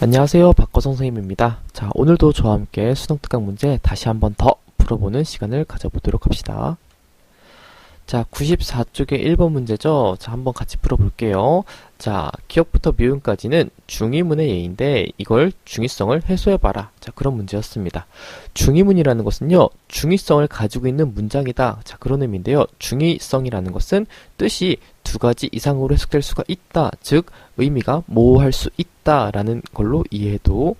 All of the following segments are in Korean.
안녕하세요. 박거성 선생님입니다. 자, 오늘도 저와 함께 수능 특강 문제 다시 한번 더 풀어보는 시간을 가져보도록 합시다. 자, 94쪽의 1번 문제죠. 자, 한번 같이 풀어볼게요. 자, 기억부터 미음까지는 중의문의 예인데 이걸 중의성을 해소해봐라. 자, 그런 문제였습니다. 중의문이라는 것은요, 중의성을 가지고 있는 문장이다. 자, 그런 의미인데요. 중의성이라는 것은 뜻이 두 가지 이상으로 해석될 수가 있다. 즉, 의미가 모호할 수 있다라는 걸로 이해해도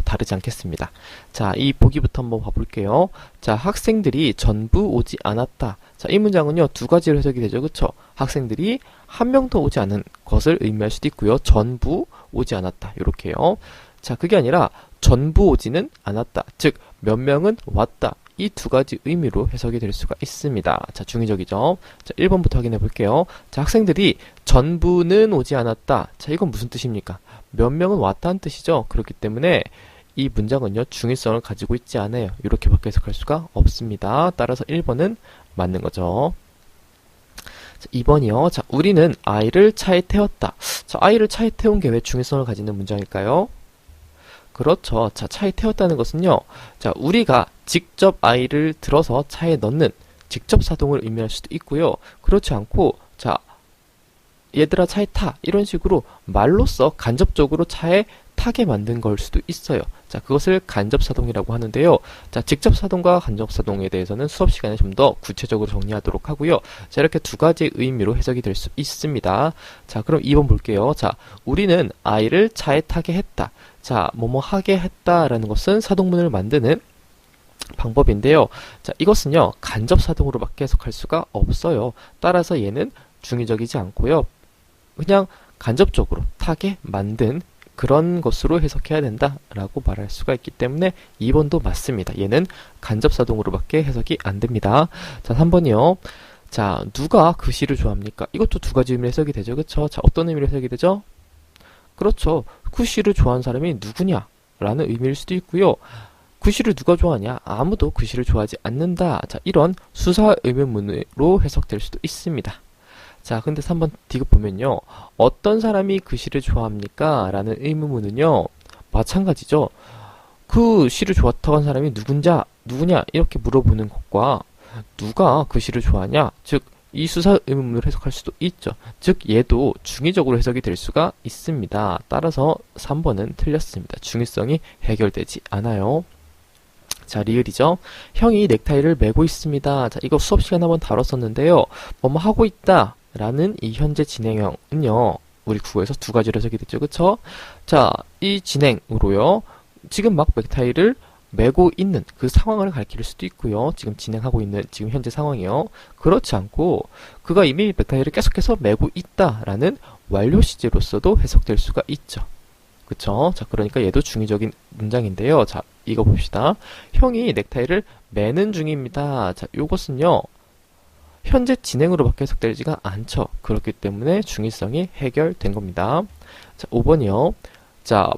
다르지 않겠습니다. 자, 이 보기부터 한번 봐볼게요. 자, 학생들이 전부 오지 않았다. 자, 이 문장은요, 두 가지로 해석이 되죠. 그쵸? 학생들이 한 명도 오지 않은 것을 의미할 수도 있고요. 전부 오지 않았다. 요렇게요. 자, 그게 아니라 전부 오지는 않았다. 즉, 몇 명은 왔다. 이 두 가지 의미로 해석이 될 수가 있습니다. 자, 중의적이죠. 자, 1번부터 확인해 볼게요. 자, 학생들이 전부는 오지 않았다. 자, 이건 무슨 뜻입니까? 몇 명은 왔다는 뜻이죠. 그렇기 때문에 이 문장은요, 중의성을 가지고 있지 않아요. 이렇게밖에 해석할 수가 없습니다. 따라서 1번은 맞는 거죠. 자, 2번이요. 자, 우리는 아이를 차에 태웠다. 자, 아이를 차에 태운 게 왜 중의성을 가지는 문장일까요? 그렇죠. 자, 차에 태웠다는 것은요, 자, 우리가 직접 아이를 들어서 차에 넣는 직접 사동을 의미할 수도 있고요. 그렇지 않고, 자, 얘들아 차에 타. 이런 식으로 말로써 간접적으로 차에 타게 만든 걸 수도 있어요. 자, 그것을 간접사동이라고 하는데요. 자, 직접사동과 간접사동에 대해서는 수업 시간에 좀 더 구체적으로 정리하도록 하고요. 자, 이렇게 두 가지 의미로 해석이 될 수 있습니다. 자, 그럼 2번 볼게요. 자, 우리는 아이를 차에 타게 했다. 자, 뭐뭐 하게 했다라는 것은 사동문을 만드는 방법인데요. 자, 이것은요, 간접사동으로밖에 해석할 수가 없어요. 따라서 얘는 중의적이지 않고요. 그냥 간접적으로 타게 만든 그런 것으로 해석해야 된다라고 말할 수가 있기 때문에 2번도 맞습니다. 얘는 간접사동으로밖에 해석이 안 됩니다. 자, 3번이요. 자, 누가 그 시를 좋아합니까? 이것도 두 가지 의미로 해석이 되죠. 그쵸? 자, 어떤 의미로 해석이 되죠? 그렇죠. 그 시를 좋아하는 사람이 누구냐? 라는 의미일 수도 있고요. 그 시를 누가 좋아하냐? 아무도 그 시를 좋아하지 않는다. 자, 이런 수사 의문문으로 해석될 수도 있습니다. 자, 근데 3번 디귿 보면요. 어떤 사람이 그 시를 좋아합니까? 라는 의문문은요. 마찬가지죠. 그 시를 좋았다고 한 사람이 누구냐? 이렇게 물어보는 것과 누가 그 시를 좋아하냐? 즉, 이 수사 의문문으로 해석할 수도 있죠. 즉, 얘도 중의적으로 해석이 될 수가 있습니다. 따라서 3번은 틀렸습니다. 중의성이 해결되지 않아요. 자, 리을이죠. 형이 넥타이를 매고 있습니다. 자, 이거 수업 시간에 한번 다뤘었는데요. 뭐뭐 하고 있다. 라는 이 현재 진행형은요, 우리 국어에서 두 가지로 해석이 됐죠. 그쵸? 자, 이 진행으로요, 지금 막 넥타이를 매고 있는 그 상황을 가리킬 수도 있고요. 지금 진행하고 있는 지금 현재 상황이요. 그렇지 않고, 그가 이미 넥타이를 계속해서 매고 있다라는 완료 시제로서도 해석될 수가 있죠. 그쵸? 자, 그러니까 얘도 중의적인 문장인데요. 자, 이거 봅시다. 형이 넥타이를 매는 중입니다. 자, 요것은요, 현재 진행으로밖에 해석되지가 않죠. 그렇기 때문에 중의성이 해결된 겁니다. 자, 5번이요. 자,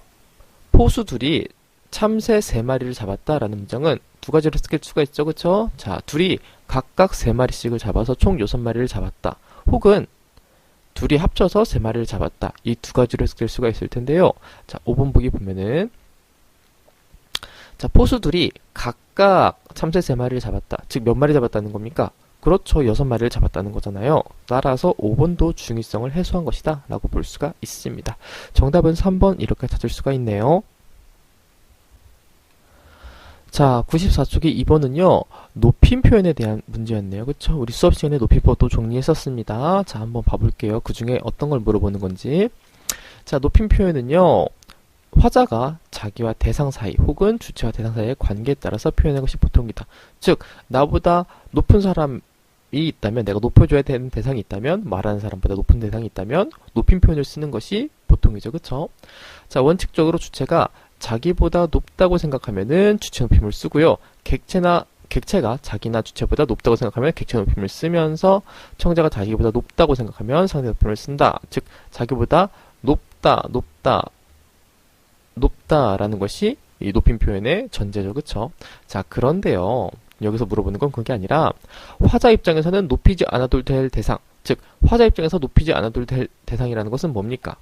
포수들이 참새 3마리를 잡았다라는 문장은 두 가지로 해석될 수가 있죠. 그쵸? 자, 둘이 각각 3마리씩을 잡아서 총 6마리를 잡았다. 혹은 둘이 합쳐서 3마리를 잡았다. 이 두 가지로 해석될 수가 있을 텐데요. 자, 5번 보기 보면은, 자, 포수들이 각각 참새 3마리를 잡았다. 즉, 몇 마리 잡았다는 겁니까? 그렇죠. 6마리를 잡았다는 거잖아요. 따라서 5번도 중의성을 해소한 것이다 라고 볼 수가 있습니다. 정답은 3번 이렇게 찾을 수가 있네요. 자, 94쪽의 2번은요. 높임 표현에 대한 문제였네요. 그쵸? 우리 수업 시간에 높임법도 정리했었습니다. 자, 한번 봐볼게요. 그 중에 어떤 걸 물어보는 건지. 자, 높임 표현은요. 화자가 자기와 대상 사이 혹은 주체와 대상 사이의 관계에 따라서 표현하는 것이 보통이다. 즉, 나보다 높은 사람이 있다면, 내가 높여줘야 되는 대상이 있다면, 말하는 사람보다 높은 대상이 있다면 높임 표현을 쓰는 것이 보통이죠. 그쵸? 자, 원칙적으로 주체가 자기보다 높다고 생각하면은 주체 높임을 쓰고요. 객체가 자기나 주체보다 높다고 생각하면 객체 높임을 쓰면서 청자가 자기보다 높다고 생각하면 상대 높임을 쓴다. 즉, 자기보다 높다라는 것이 이 높임 표현의 전제죠. 그쵸? 자, 그런데요. 여기서 물어보는 건 그게 아니라 화자 입장에서는 높이지 않아도 될 대상, 즉 화자 입장에서 높이지 않아도 될 대상이라는 것은 뭡니까?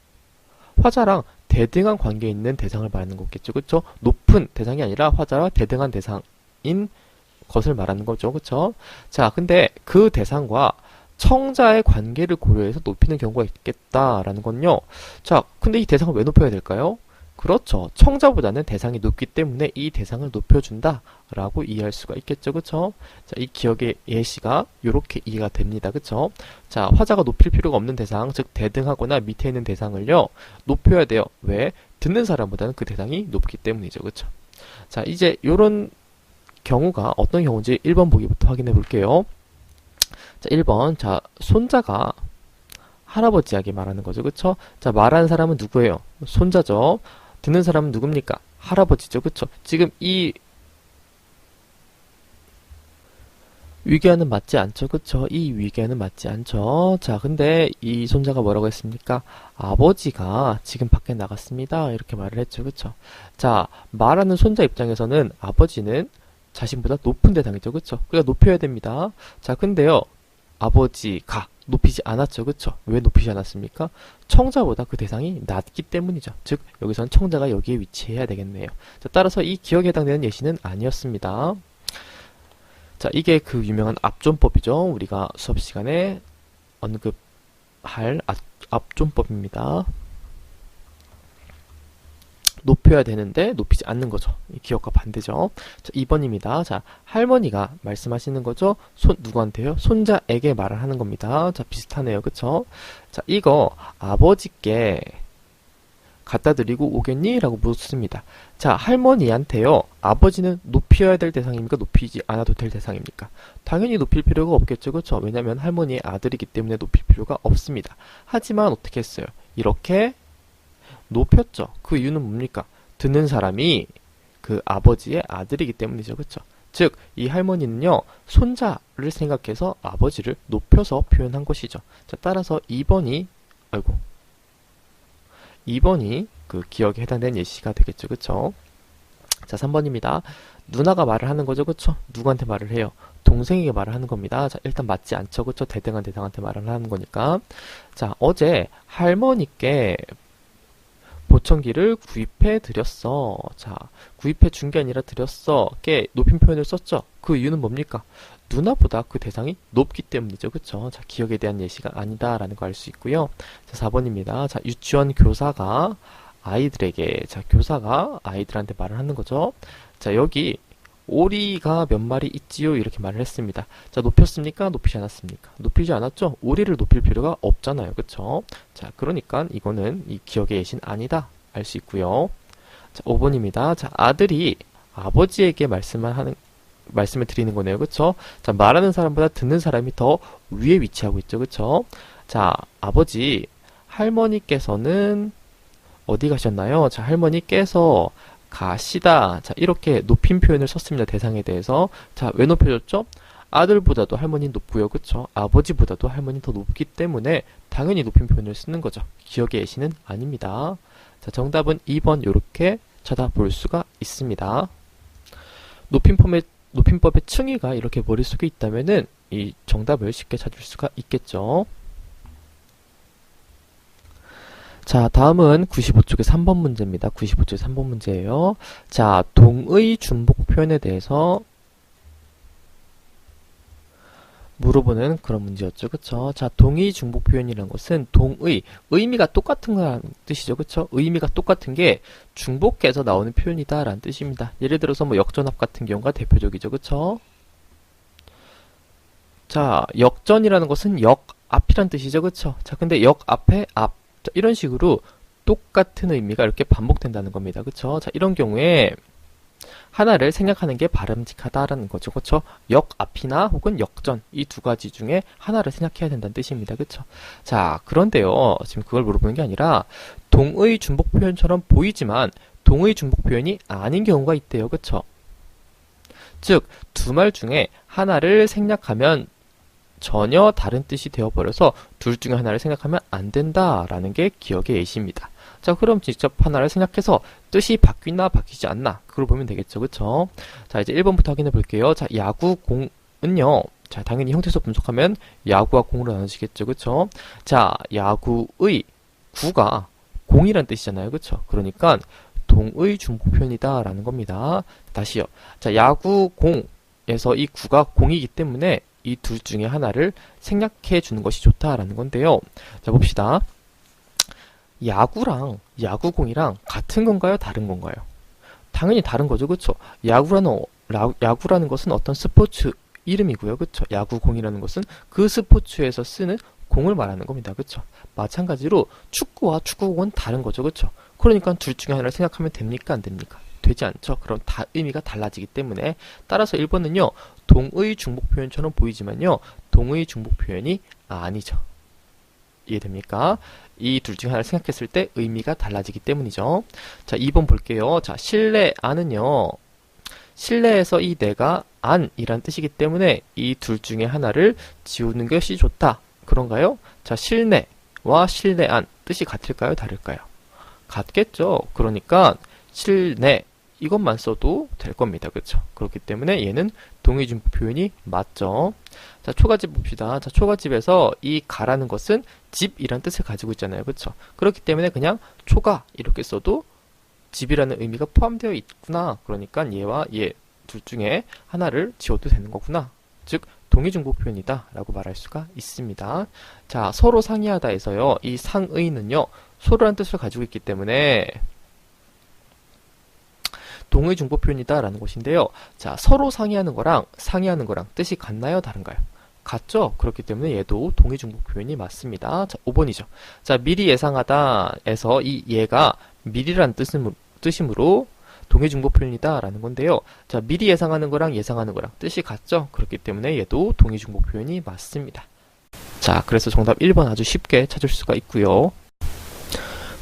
화자랑 대등한 관계에 있는 대상을 말하는 거겠죠. 그쵸? 높은 대상이 아니라 화자와 대등한 대상인 것을 말하는 거죠. 그쵸? 자, 근데 그 대상과 청자의 관계를 고려해서 높이는 경우가 있겠다라는 건요. 자, 근데 이 대상을 왜 높여야 될까요? 그렇죠. 청자보다는 대상이 높기 때문에 이 대상을 높여준다 라고 이해할 수가 있겠죠. 그쵸? 자, 이 기억의 예시가 이렇게 이해가 됩니다. 그쵸? 자, 화자가 높일 필요가 없는 대상, 즉 대등하거나 밑에 있는 대상을요 높여야 돼요. 왜? 듣는 사람보다는 그 대상이 높기 때문이죠. 그쵸? 자, 이제 요런 경우가 어떤 경우인지 1번 보기부터 확인해 볼게요. 자, 1번. 자, 손자가 할아버지에게 말하는 거죠. 그쵸? 자, 말하는 사람은 누구예요? 손자죠. 듣는 사람은 누굽니까? 할아버지죠. 그쵸? 지금 이 위계어는 맞지 않죠. 그쵸? 이 위계어는 맞지 않죠. 자, 근데 이 손자가 뭐라고 했습니까? 아버지가 지금 밖에 나갔습니다. 이렇게 말을 했죠. 그쵸? 자, 말하는 손자 입장에서는 아버지는 자신보다 높은 대상이죠. 그쵸? 그러니까 높여야 됩니다. 자, 근데요. 아버지가 높이지 않았죠. 그쵸? 왜 높이지 않았습니까? 청자보다 그 대상이 낮기 때문이죠. 즉, 여기서는 청자가 여기에 위치해야 되겠네요. 자, 따라서 이 기억에 해당되는 예시는 아니었습니다. 자, 이게 그 유명한 압존법이죠. 우리가 수업 시간에 언급할 압존법입니다. 높여야 되는데 높이지 않는 거죠. 이 기억과 반대죠. 자, 2번입니다. 자, 할머니가 말씀하시는 거죠. 누구한테요? 손자에게 말을 하는 겁니다. 자, 비슷하네요. 그쵸? 자, 이거 아버지께 갖다 드리고 오겠니? 라고 묻습니다. 자, 할머니한테요. 아버지는 높여야 될 대상입니까? 높이지 않아도 될 대상입니까? 당연히 높일 필요가 없겠죠. 그쵸? 왜냐면 할머니의 아들이기 때문에 높일 필요가 없습니다. 하지만 어떻게 했어요? 이렇게 높였죠. 그 이유는 뭡니까? 듣는 사람이 그 아버지의 아들이기 때문이죠. 그쵸? 즉, 이 할머니는요, 손자를 생각해서 아버지를 높여서 표현한 것이죠. 자, 따라서 2번이 그 기억에 해당되는 예시가 되겠죠. 그쵸? 자, 3번입니다. 누나가 말을 하는 거죠. 그쵸? 누구한테 말을 해요? 동생에게 말을 하는 겁니다. 자, 일단 맞지 않죠. 그쵸? 대등한 대상한테 말을 하는 거니까. 자, 어제 할머니께 보청기를 구입해 드렸어. 자, 구입해 준 게 아니라 드렸어. 께 높임 표현을 썼죠. 그 이유는 뭡니까? 누나보다 그 대상이 높기 때문이죠. 그쵸? 자, 기억에 대한 예시가 아니다라는 거 알 수 있고요. 자, 4번입니다. 자, 유치원 교사가 아이들한테 말을 하는 거죠. 자, 여기 오리가 몇 마리 있지요? 이렇게 말을 했습니다. 자, 높였습니까? 높이지 않았습니까? 높이지 않았죠? 오리를 높일 필요가 없잖아요. 그쵸? 자, 그러니까 이거는 이 기억의 예시는 아니다. 알 수 있고요. 자, 5번입니다. 자, 아들이 아버지에게 말씀을 드리는 거네요. 그쵸? 자, 말하는 사람보다 듣는 사람이 더 위에 위치하고 있죠. 그쵸? 자, 아버지, 할머니께서는 어디 가셨나요? 자, 할머니께서 가시다. 자, 이렇게 높임 표현을 썼습니다. 대상에 대해서. 자, 왜 높여줬죠? 아들보다도 할머니 높고요. 그쵸? 아버지보다도 할머니 더 높기 때문에 당연히 높임 표현을 쓰는 거죠. 기억의 예시는 아닙니다. 자, 정답은 2번 이렇게 찾아볼 수가 있습니다. 높임법의 층위가 이렇게 머릿속에 있다면은 이 정답을 쉽게 찾을 수가 있겠죠. 자, 다음은 95쪽의 3번 문제입니다. 95쪽의 3번 문제예요. 자, 동의 중복 표현에 대해서 물어보는 그런 문제였죠. 그쵸? 자, 동의 중복 표현이라는 것은 의미가 똑같은 거라는 뜻이죠. 그쵸? 의미가 똑같은 게 중복해서 나오는 표현이다 라는 뜻입니다. 예를 들어서 뭐 역전합 같은 경우가 대표적이죠. 그쵸? 자, 역전이라는 것은 역 앞이란 뜻이죠. 그쵸? 자, 근데 역 앞에 앞. 자, 이런 식으로 똑같은 의미가 이렇게 반복된다는 겁니다. 그쵸? 자, 이런 경우에 하나를 생략하는 게 바람직하다라는 거죠. 그쵸? 역 앞이나 혹은 역전 이 두 가지 중에 하나를 생략해야 된다는 뜻입니다. 그쵸? 자, 그런데요. 지금 그걸 물어보는 게 아니라 동의 중복 표현처럼 보이지만 동의 중복 표현이 아닌 경우가 있대요. 그쵸? 즉, 두 말 중에 하나를 생략하면 전혀 다른 뜻이 되어버려서 둘 중에 하나를 생각하면 안 된다라는 게 기억의 예시입니다. 자, 그럼 직접 하나를 생각해서 뜻이 바뀌나 바뀌지 않나 그걸 보면 되겠죠. 그쵸? 자, 이제 1번부터 확인해 볼게요. 자, 야구 공은요. 자, 당연히 형태에서 분석하면 야구와 공으로 나눠지겠죠. 그쵸? 자, 야구의 구가 공이란 뜻이잖아요. 그쵸? 그러니까 동의 중복 표현이다 라는 겁니다. 다시요. 자, 야구 공에서 이 구가 공이기 때문에 이 둘 중에 하나를 생략해 주는 것이 좋다라는 건데요. 자, 봅시다. 야구랑 야구공이랑 같은 건가요? 다른 건가요? 당연히 다른 거죠. 그쵸? 야구라는 것은 어떤 스포츠 이름이고요. 그쵸? 야구공이라는 것은 그 스포츠에서 쓰는 공을 말하는 겁니다. 그쵸? 마찬가지로 축구와 축구공은 다른 거죠. 그쵸? 그러니까 둘 중에 하나를 생각하면 됩니까? 안 됩니까? 되지 않죠. 그럼 다 의미가 달라지기 때문에 따라서 1번은요. 동의 중복 표현처럼 보이지만요. 동의 중복 표현이 아니죠. 이해됩니까? 이 둘 중에 하나를 생각했을 때 의미가 달라지기 때문이죠. 자, 2번 볼게요. 자, 실내 안은요. 실내에서 이 내가 안이란 뜻이기 때문에 이 둘 중에 하나를 지우는 것이 좋다. 그런가요? 자, 실내와 실내 안 뜻이 같을까요? 다를까요? 같겠죠. 그러니까 실내 이것만 써도 될 겁니다. 그렇죠? 그렇기 때문에 얘는 동의중복 표현이 맞죠. 자, 초가집 봅시다. 자, 초가집에서 이 가라는 것은 집이란 뜻을 가지고 있잖아요. 그렇죠? 그렇기 때문에 그냥 초가 이렇게 써도 집이라는 의미가 포함되어 있구나. 그러니까 얘와 얘 둘 중에 하나를 지워도 되는 거구나. 즉 동의중복 표현이다 라고 말할 수가 있습니다. 자, 서로 상의하다에서요. 이 상의는요. 서로란 뜻을 가지고 있기 때문에 동의중복 표현이다 라는 것인데요. 자, 서로 상의하는 거랑 뜻이 같나요? 다른가요? 같죠? 그렇기 때문에 얘도 동의중복 표현이 맞습니다. 자, 5번이죠. 자, 미리 예상하다에서 이 얘가 미리란 뜻이므로 동의중복 표현이다 라는 건데요. 자, 미리 예상하는 거랑 뜻이 같죠? 그렇기 때문에 얘도 동의중복 표현이 맞습니다. 자, 그래서 정답 1번 아주 쉽게 찾을 수가 있고요.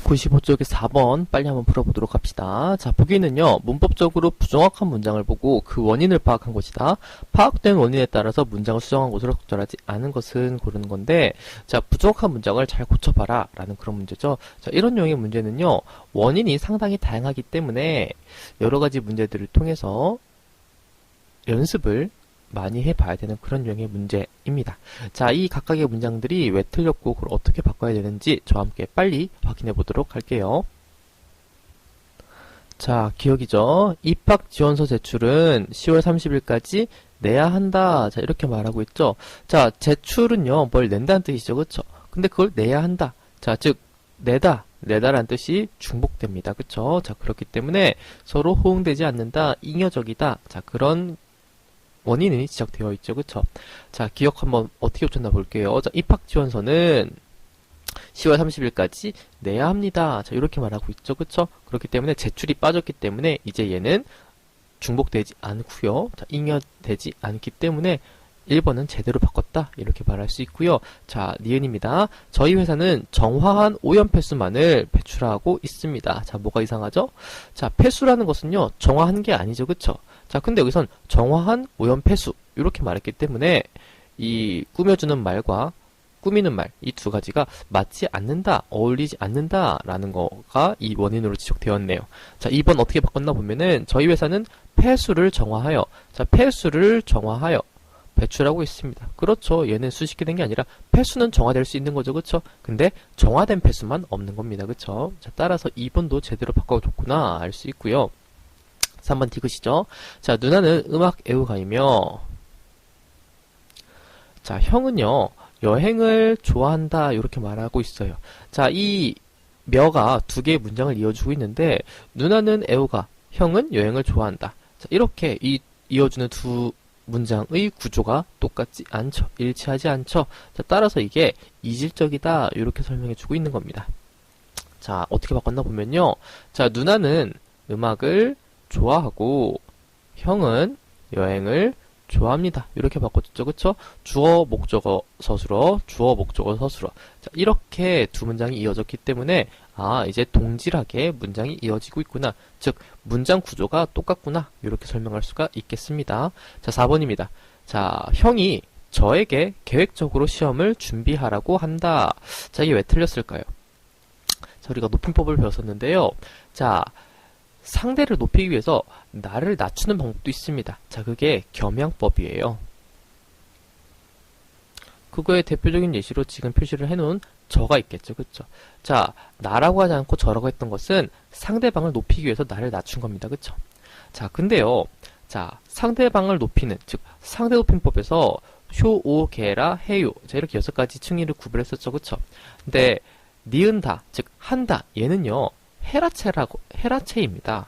95쪽에 4번 빨리 한번 풀어보도록 합시다. 자, 보기는요. 문법적으로 부정확한 문장을 보고 그 원인을 파악한 것이다. 파악된 원인에 따라서 문장을 수정한 것으로 적절하지 않은 것은 고르는 건데, 자, 부정확한 문장을 잘 고쳐봐라 라는 그런 문제죠. 자, 이런 유형의 문제는요. 원인이 상당히 다양하기 때문에 여러 가지 문제들을 통해서 연습을 많이 해봐야 되는 그런 유형의 문제입니다. 자, 이 각각의 문장들이 왜 틀렸고 그걸 어떻게 바꿔야 되는지 저와 함께 빨리 확인해 보도록 할게요. 자, 기억이죠. 입학 지원서 제출은 10월 30일까지 내야 한다. 자, 이렇게 말하고 있죠. 자, 제출은요, 뭘 낸다는 뜻이죠. 그쵸? 근데 그걸 내야 한다. 자, 즉, 내다라는 뜻이 중복됩니다. 그쵸? 자, 그렇기 때문에 서로 호응되지 않는다, 잉여적이다. 자, 그런 원인이 지적되어 있죠. 그쵸? 자, 기억 한번 어떻게 고쳤나 볼게요. 자, 입학 지원서는 10월 30일까지 내야 합니다. 자, 이렇게 말하고 있죠. 그쵸? 그렇기 때문에 제출이 빠졌기 때문에 이제 얘는 중복되지 않고요. 자, 잉여되지 않기 때문에 1번은 제대로 바꿨다. 이렇게 말할 수 있고요. 자, 니은입니다. 저희 회사는 정화한 오염 폐수만을 배출하고 있습니다. 자, 뭐가 이상하죠? 자, 폐수라는 것은요. 정화한 게 아니죠. 그쵸? 자, 근데 여기선 정화한 오염 폐수 이렇게 말했기 때문에 이 꾸며주는 말과 꾸미는 말, 이 두 가지가 맞지 않는다, 어울리지 않는다 라는 거가 이 원인으로 지적되었네요. 자, 2번 어떻게 바꿨나 보면은 저희 회사는 폐수를 정화하여, 자, 폐수를 정화하여 배출하고 있습니다. 그렇죠. 얘는 수식이 된 게 아니라 폐수는 정화될 수 있는 거죠. 그쵸? 근데 정화된 폐수만 없는 겁니다. 그쵸? 자, 따라서 2번도 제대로 바꿔줬구나 알 수 있고요. 3번 디귿이죠. 자, 누나는 음악 애호가이며, 자, 형은요 여행을 좋아한다 이렇게 말하고 있어요. 자, 이 며가 두 개의 문장을 이어주고 있는데 누나는 애호가, 형은 여행을 좋아한다. 자, 이렇게 이어주는 두 문장의 구조가 똑같지 않죠. 일치하지 않죠. 자, 따라서 이게 이질적이다 이렇게 설명해주고 있는 겁니다. 자, 어떻게 바꿨나 보면요. 자, 누나는 음악을 좋아하고 형은 여행을 좋아합니다. 이렇게 바꿔줬죠. 그쵸? 주어, 목적어, 서술어, 주어, 목적어, 서술어. 자, 이렇게 두 문장이 이어졌기 때문에 이제 동질하게 문장이 이어지고 있구나. 즉, 문장 구조가 똑같구나. 이렇게 설명할 수가 있겠습니다. 자, 4번입니다. 자, 형이 저에게 계획적으로 시험을 준비하라고 한다. 자, 이게 왜 틀렸을까요? 자, 우리가 높임법을 배웠었는데요. 자, 상대를 높이기 위해서 나를 낮추는 방법도 있습니다. 자, 그게 겸양법이에요. 그거의 대표적인 예시로 지금 표시를 해놓은 저가 있겠죠. 그쵸? 자, 나라고 하지 않고 저라고 했던 것은 상대방을 높이기 위해서 나를 낮춘 겁니다. 그쵸? 자, 근데요. 자, 상대방을 높이는, 즉, 상대 높임법에서 쇼, 오, 게라, 해요. 자, 이렇게 6가지 층위를 구별했었죠. 그쵸? 근데, 니은다, 즉, 한다. 얘는요, 헤라체입니다.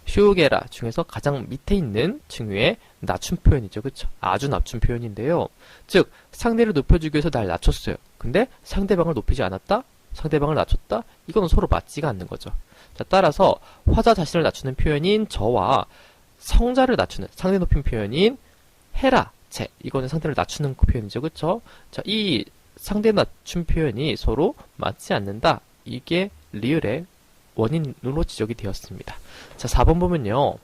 쇼게라 중에서 가장 밑에 있는 층위의 낮춤 표현이죠. 그쵸? 아주 낮춤 표현인데요. 즉, 상대를 높여주기 위해서 날 낮췄어요. 근데 상대방을 높이지 않았다? 상대방을 낮췄다? 이건 서로 맞지가 않는 거죠. 자, 따라서 화자 자신을 낮추는 표현인 저와 성자를 낮추는 상대 높임 표현인 헤라, 체. 이거는 상대를 낮추는 표현이죠. 그쵸? 자, 이 상대 낮춤 표현이 서로 맞지 않는다. 이게 리을의 원인으로 지적이 되었습니다. 자, 4번 보면요.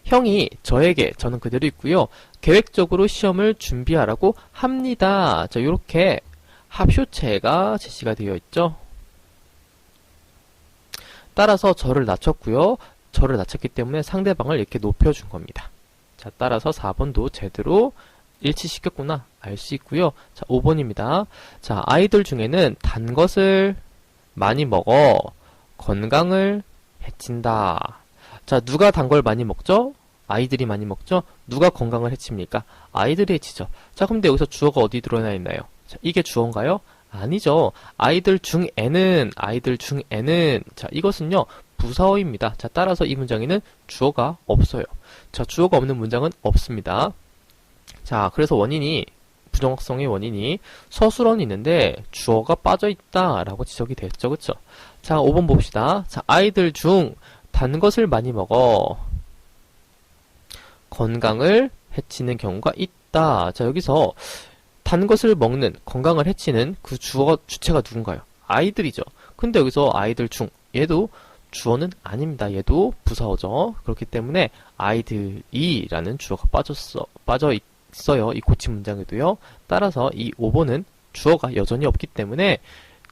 형이 저에게, 저는 그대로 있고요. 계획적으로 시험을 준비하라고 합니다. 자, 요렇게 합쇼체가 제시가 되어 있죠. 따라서 저를 낮췄고요. 저를 낮췄기 때문에 상대방을 이렇게 높여준 겁니다. 자, 따라서 4번도 제대로 일치시켰구나 알 수 있고요. 자, 5번입니다. 자, 아이들 중에는 단 것을 많이 먹어 건강을 해친다. 자, 누가 단 걸 많이 먹죠? 아이들이 많이 먹죠? 누가 건강을 해칩니까? 아이들이 해치죠. 자, 근데 여기서 주어가 어디 드러나 있나요? 자, 이게 주어인가요? 아니죠. 아이들 중에는, 자, 이것은요, 부사어입니다. 자, 따라서 이 문장에는 주어가 없어요. 자, 주어가 없는 문장은 없습니다. 자, 그래서 원인이, 부정확성의 원인이 서술어는 있는데 주어가 빠져있다 라고 지적이 됐죠. 그쵸? 자, 5번 봅시다. 자, 아이들 중 단 것을 많이 먹어 건강을 해치는 경우가 있다. 자, 여기서 단 것을 먹는, 건강을 해치는 그 주체가 누군가요? 아이들이죠. 근데 여기서 아이들 중, 얘도 주어는 아닙니다. 얘도 부사어죠. 그렇기 때문에 아이들이라는 주어가 빠져 있어요. 이 고친 문장에도요. 따라서 이 5번은 주어가 여전히 없기 때문에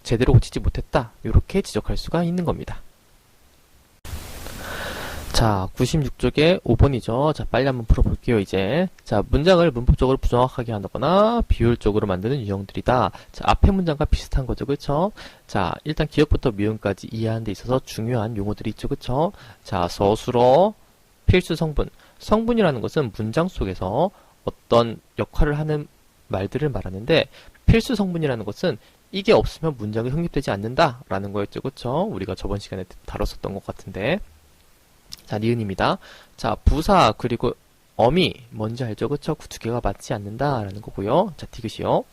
제대로 고치지 못했다. 이렇게 지적할 수가 있는 겁니다. 자, 96쪽에 5번이죠. 자, 빨리 한번 풀어볼게요, 이제. 자, 문장을 문법적으로 부정확하게 한다거나 비효율적으로 만드는 유형들이다. 자, 앞의 문장과 비슷한 거죠, 그쵸? 자, 일단 기억부터 미음까지 이해하는 데 있어서 중요한 용어들이 있죠, 그쵸? 자, 서술어, 필수 성분. 성분이라는 것은 문장 속에서 어떤 역할을 하는 말들을 말하는데, 필수 성분이라는 것은 이게 없으면 문장이 성립되지 않는다라는 거였죠, 그쵸? 우리가 저번 시간에 다뤘었던 것 같은데. 자, 니은입니다. 자, 부사 그리고 어미 뭔지 알죠? 그쵸? 두 개가 맞지 않는다라는 거고요. 자, 디귿이요.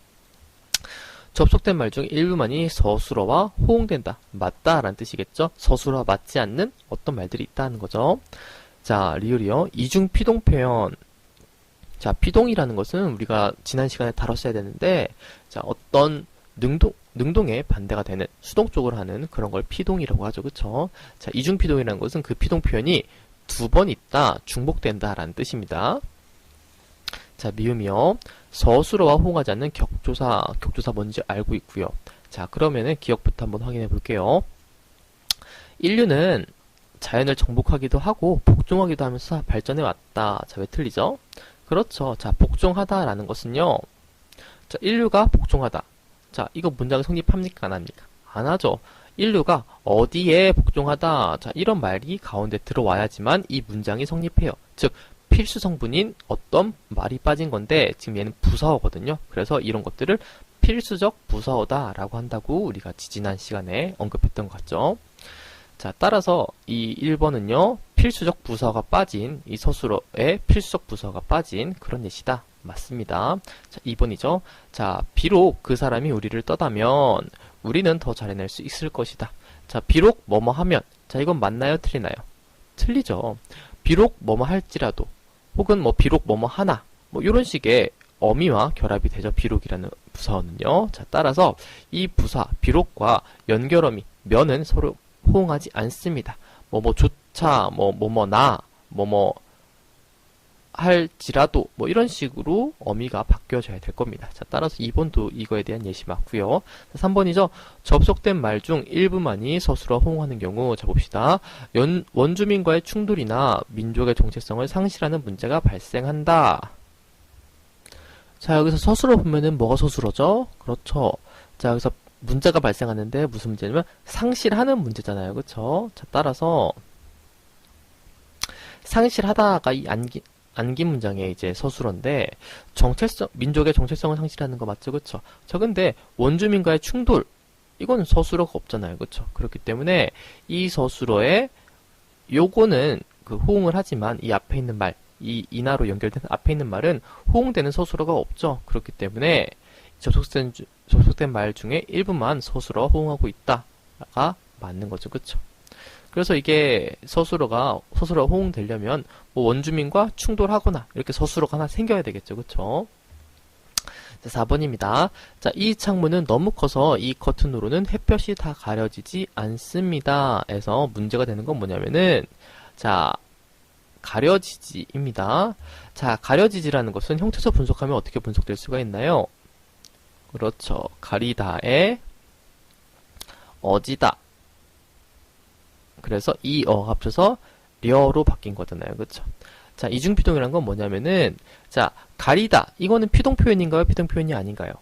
접속된 말 중 일부만이 서술어와 호응된다. 맞다라는 뜻이겠죠? 서술어와 맞지 않는 어떤 말들이 있다는 거죠. 자, 리을이요. 이중 피동 표현. 자, 피동이라는 것은 우리가 지난 시간에 다뤘어야 되는데, 자, 어떤 능동에 반대가 되는 수동 쪽으로 하는 그런 걸 피동이라고 하죠. 그쵸? 자, 이중피동이라는 것은 그 피동 표현이 2번 있다, 중복된다 라는 뜻입니다. 자, 미음이요. 서술어와 호응하지 않는 격조사 뭔지 알고 있고요. 자, 그러면은 기억부터 한번 확인해 볼게요. 인류는 자연을 정복하기도 하고 복종하기도 하면서 발전해 왔다. 자, 왜 틀리죠? 그렇죠. 자, 복종하다라는 것은요. 자, 인류가 복종하다. 자, 이거 문장이 성립합니까? 안 합니까? 안 하죠. 인류가 어디에 복종하다. 자, 이런 말이 가운데 들어와야지만 이 문장이 성립해요. 즉, 필수 성분인 어떤 말이 빠진 건데, 지금 얘는 부사어거든요. 그래서 이런 것들을 필수적 부사어다라고 한다고 우리가 지난 시간에 언급했던 것 같죠. 자, 따라서 이 1번은요, 필수적 부사어가 빠진, 이 서술어에 필수적 부사어가 빠진 그런 예시다. 맞습니다. 자, 2번이죠. 자, 비록 그 사람이 우리를 떠다면 우리는 더 잘해낼 수 있을 것이다. 자, 비록 뭐뭐 하면. 자, 이건 맞나요? 틀리나요? 틀리죠. 비록 뭐뭐 할지라도 혹은 뭐 비록 뭐뭐 하나 뭐 이런 식의 어미와 결합이 되죠. 비록이라는 부사어는요. 자, 따라서 이 부사 비록과 연결어미 면은 서로 호응하지 않습니다. 뭐뭐조차 뭐뭐나 뭐뭐 할지라도 뭐 이런 식으로 어미가 바뀌어져야 될 겁니다. 자, 따라서 2번도 이거에 대한 예시 맞고요. 3번이죠. 접속된 말 중 일부만이 서술어 호응하는 경우. 자, 봅시다. 원주민과의 충돌이나 민족의 정체성을 상실하는 문제가 발생한다. 자, 여기서 서술어 보면은 뭐가 서술어죠? 그렇죠. 자, 여기서 문제가 발생하는데 무슨 문제냐면 상실하는 문제잖아요. 그쵸? 자, 따라서 상실하다가 이 안기 문장의 이제 서술어인데 민족의 정체성을 상실하는 거 맞죠? 그쵸? 자, 근데 원주민과의 충돌 이건 서술어가 없잖아요. 그쵸? 그렇기 때문에 이 서술어에 요거는 그 호응을 하지만 이 앞에 있는 말, 이 인하로 연결된 앞에 있는 말은 호응되는 서술어가 없죠. 그렇기 때문에 접속된 말 중에 일부만 서술어 호응하고 있다가 맞는 거죠. 그쵸? 그래서 이게 서술어가 호응되려면 뭐 원주민과 충돌하거나 이렇게 서술어가 하나 생겨야 되겠죠. 그쵸? 자, 4번입니다. 자, 이 창문은 너무 커서 이 커튼으로는 햇볕이 다 가려지지 않습니다. 에서 문제가 되는 건 뭐냐면은 자, 가려지지입니다. 자, 가려지지라는 것은 형태적 분석하면 어떻게 분석될 수가 있나요? 그렇죠. 가리다에 어지다. 그래서 이 어가 합쳐서 려로 바뀐 거잖아요. 그쵸? 자, 이중피동이란 건 뭐냐면은 자, 가리다. 이거는 피동 표현인가요? 피동 표현이 아닌가요?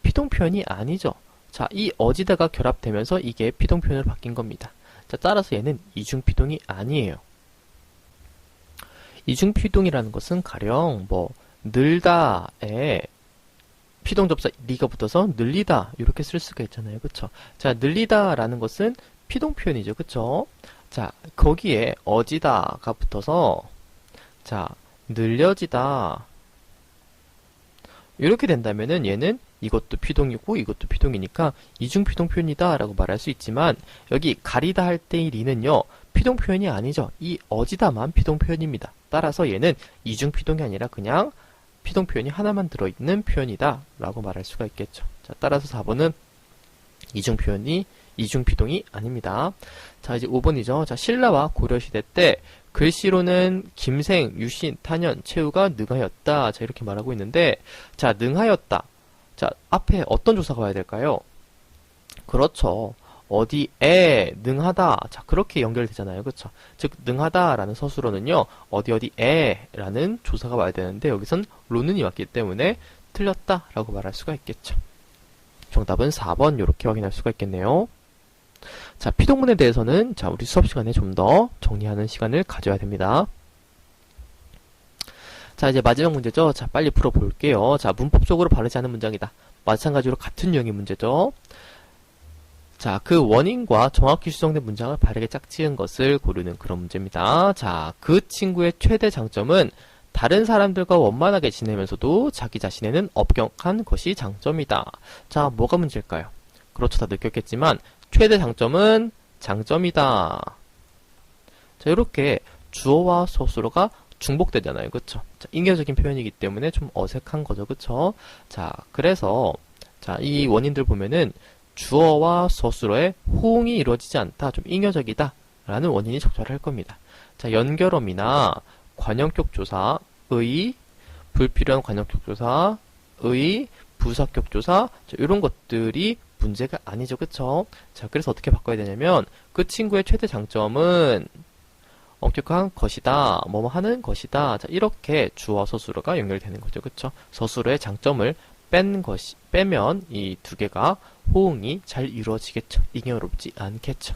피동 표현이 아니죠. 자, 이 어지다가 결합되면서 이게 피동 표현으로 바뀐 겁니다. 자, 따라서 얘는 이중피동이 아니에요. 이중피동이라는 것은 가령 뭐 늘다에 피동접사 리가 붙어서 늘리다 이렇게 쓸 수가 있잖아요. 그쵸? 자, 늘리다라는 것은 피동 표현이죠. 그쵸? 자, 거기에 어지다가 붙어서 자, 늘려지다 이렇게 된다면은 얘는 이것도 피동이고 이것도 피동이니까 이중피동 표현이다 라고 말할 수 있지만 여기 가리다 할 때의 리는요 피동 표현이 아니죠. 이 어지다만 피동 표현입니다. 따라서 얘는 이중피동이 아니라 그냥 피동 표현이 하나만 들어있는 표현이다 라고 말할 수가 있겠죠. 자, 따라서 4번은 이중피동이 아닙니다. 자, 이제 5번이죠. 자, 신라와 고려시대 때 글씨로는 김생, 유신, 탄현, 최후가 능하였다. 자, 이렇게 말하고 있는데, 자, 능하였다. 자, 앞에 어떤 조사가 와야 될까요? 그렇죠. 어디에 능하다. 자, 그렇게 연결되잖아요. 그쵸? 즉, 능하다라는 서술어는요, 어디에라는 조사가 와야 되는데, 여기선 로는이 왔기 때문에 틀렸다라고 말할 수가 있겠죠. 정답은 4번 이렇게 확인할 수가 있겠네요. 자, 피동문에 대해서는 자, 우리 수업 시간에 좀 더 정리하는 시간을 가져야 됩니다. 자, 이제 마지막 문제죠. 자, 빨리 풀어볼게요. 자, 문법적으로 바르지 않은 문장이다. 마찬가지로 같은 유형의 문제죠. 자, 그 원인과 정확히 수정된 문장을 바르게 짝지은 것을 고르는 그런 문제입니다. 자, 그 친구의 최대 장점은 다른 사람들과 원만하게 지내면서도 자기 자신에는 엄격한 것이 장점이다. 자, 뭐가 문제일까요? 그렇죠. 다 느꼈겠지만 최대 장점은 장점이다. 자, 이렇게 주어와 서술어가 중복되잖아요. 그쵸? 자, 인격적인 표현이기 때문에 좀 어색한 거죠. 그쵸? 자, 그래서 자, 이 원인들 보면은 주어와 서술어의 호응이 이루어지지 않다. 좀 잉여적이다. 라는 원인이 적절할 겁니다. 자, 연결어미나 관형격 조사의 불필요한 관형격 조사의 부사격 조사 이런 것들이 문제가 아니죠. 그쵸? 자, 그래서 어떻게 바꿔야 되냐면 그 친구의 최대 장점은 엄격한 것이다. 뭐뭐 하는 것이다. 자, 이렇게 주어 서술어가 연결되는 거죠. 그쵸? 서술어의 장점을 빼면 이 두 개가 호응이 잘 이루어지겠죠. 잉여롭지 않겠죠.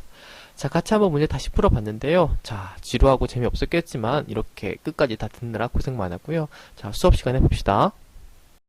자, 같이 한번 문제 다시 풀어봤는데요. 자, 지루하고 재미없었겠지만 이렇게 끝까지 다 듣느라 고생 많았고요. 자, 수업 시간에 봅시다.